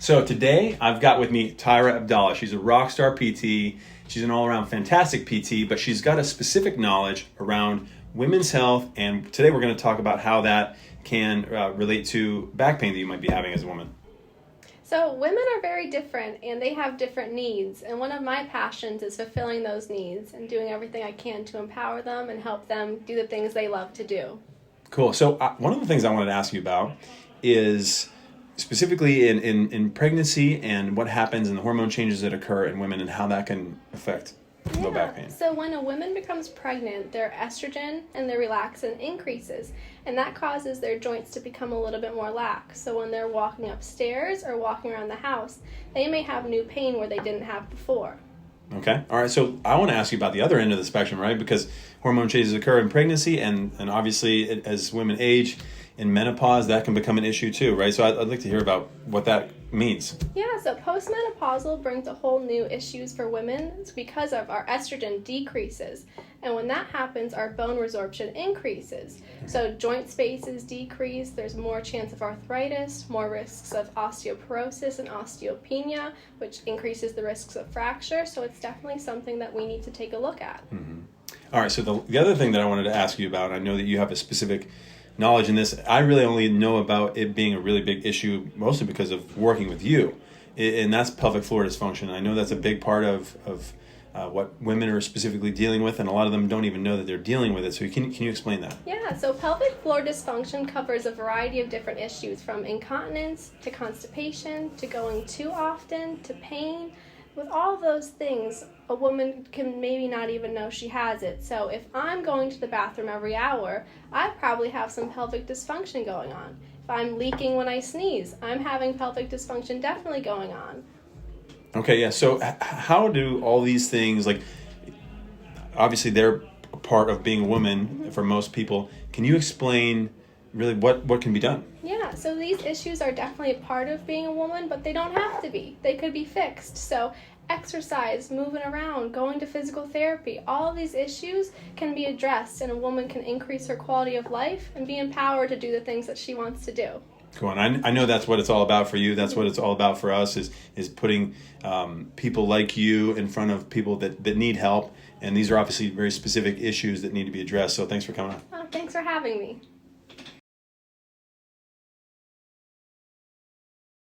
So today I've got with me Tyra Abdallah. She's a rock star PT. She's an all-around fantastic PT, but she's got a specific knowledge around women's health. And today we're going to talk about how that can relate to back pain that you might be having as a woman. So women are very different and they have different needs. And one of my passions is fulfilling those needs and doing everything I can to empower them and help them do the things they love to do. Cool. So one of the things I wanted to ask you about is specifically in pregnancy and what happens and the hormone changes that occur in women and how that can affect low back pain. So when a woman becomes pregnant, their estrogen and their relaxin increases, and that causes their joints to become a little bit more lax. So when they're walking upstairs or walking around the house, they may have new pain where they didn't have before. Okay. All right. So I want to ask you about the other end of the spectrum, right? Because hormone changes occur in pregnancy, and obviously as women age, in menopause, that can become an issue too, right? So I'd like to hear about what that means. Yeah, so postmenopausal brings a whole new issues for women. It's because of our estrogen decreases. And when that happens, our bone resorption increases. So joint spaces decrease, there's more chance of arthritis, more risks of osteoporosis and osteopenia, which increases the risks of fracture. So it's definitely something that we need to take a look at. Mm-hmm. All right, so the other thing that I wanted to ask you about, I know that you have a specific knowledge in this. I really only know about it being a really big issue mostly because of working with you, and that's pelvic floor dysfunction. I know that's a big part of what women are specifically dealing with, and a lot of them don't even know that they're dealing with it. So can you explain that? Yeah, so pelvic floor dysfunction covers a variety of different issues, from incontinence to constipation to going too often to pain. With all of those things, a woman can maybe not even know she has it. So if I'm going to the bathroom every hour, I probably have some pelvic dysfunction going on. If I'm leaking when I sneeze, I'm having pelvic dysfunction definitely going on. Okay, yeah. So how do all these things, like, obviously they're a part of being a woman for most people. Can you explain really what can be done? Yeah, so these issues are definitely a part of being a woman, but they don't have to be. They could be fixed. So exercise, moving around, going to physical therapy, all of these issues can be addressed, and a woman can increase her quality of life and be empowered to do the things that she wants to do. Cool. And I know that's what it's all about for you. That's what it's all about for us is putting people like you in front of people that need help. And these are obviously very specific issues that need to be addressed. So thanks for coming on. Thanks for having me.